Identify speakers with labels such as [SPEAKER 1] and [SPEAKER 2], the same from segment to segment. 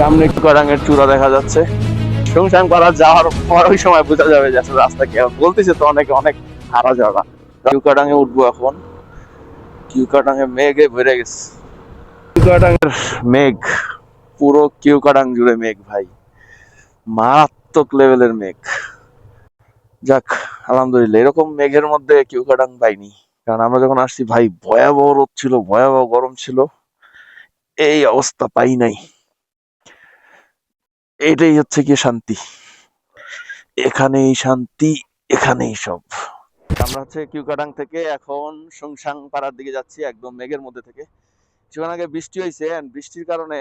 [SPEAKER 1] সামনে চুয়াডাঙ্গের চূড়া দেখা যাচ্ছে। সংসান করা যাওয়ার পর ওই সময় বোঝা যাবে যে আসলে রাস্তা কি। বলতেছে তো অনেকে অনেক হারা যাওয়া। কিউকাডাঙ্গে উঠবো এখন। কিউকাডাঙ্গে মেঘে ভরে গেছে। কিউকাডাঙ্গের মেঘ, পুরো কিউকাডাং জুড়ে মেঘ ভাই, মারাত্মক লেভেলের মেঘ। যাক আলহামদুলিল্লাহ, এরকম মেঘের মধ্যে কিউকাডাং পাইনি। কারণ আমরা যখন আসছি ভাই ভয়াবহ রোদ ছিল, ভয়াবহ গরম ছিল, এই অবস্থা পাই নাই। এটাই হচ্ছে কি শান্তি, এখানেই শান্তি, এখানেই সব। আমরা হচ্ছে কিউকাডাং থেকে এখন সংসাং পাড়ার দিকে যাচ্ছি, একদম মেঘের মধ্যে থেকে। কিছুক্ষণ আগে বৃষ্টি হয়েছে, বৃষ্টির কারণে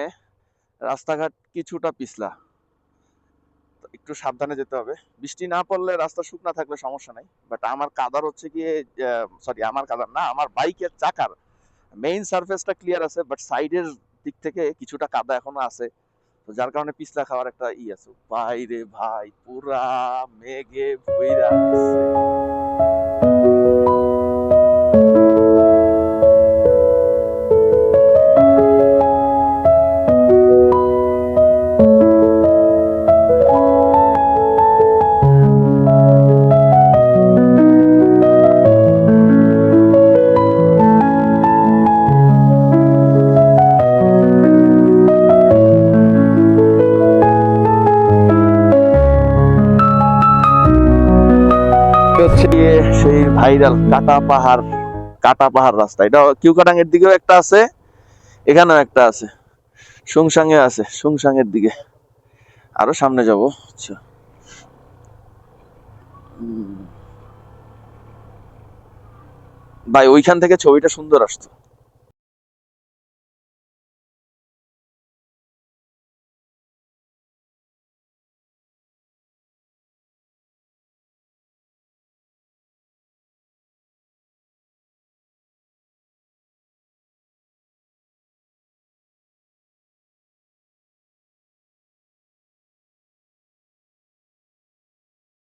[SPEAKER 1] রাস্তাঘাট কিছুটা পিছলা, একটু সাবধানে যেতে হবে। বৃষ্টি না পড়লে রাস্তা শুকনা থাকলে সমস্যা নাই, বাট আমার কাদার হচ্ছে গিয়ে, সরি আমার কাদার না, আমার বাইকের চাকার মেইন সারফেসটা ক্লিয়ার আছে, বাট সাইডের দিক থেকে কিছুটা কাদা এখনো আছে, তো যার কারণে পিছলা খাওয়ার একটা আছে। ভাই রে ভাই, পুরা মেঘে ভইরা গেছে। সেই ভাইরাল কাটা পাহাড় রাস্তা, এটা কিউকাটাং এর দিকেও একটা আছে, এখানেও একটা আছে, সুংসাংয়ে আছে, সুংসাংয়ের দিকে আরো সামনে যাব। আচ্ছা ভাই, ওইখান থেকে ছবিটা সুন্দর আসতো।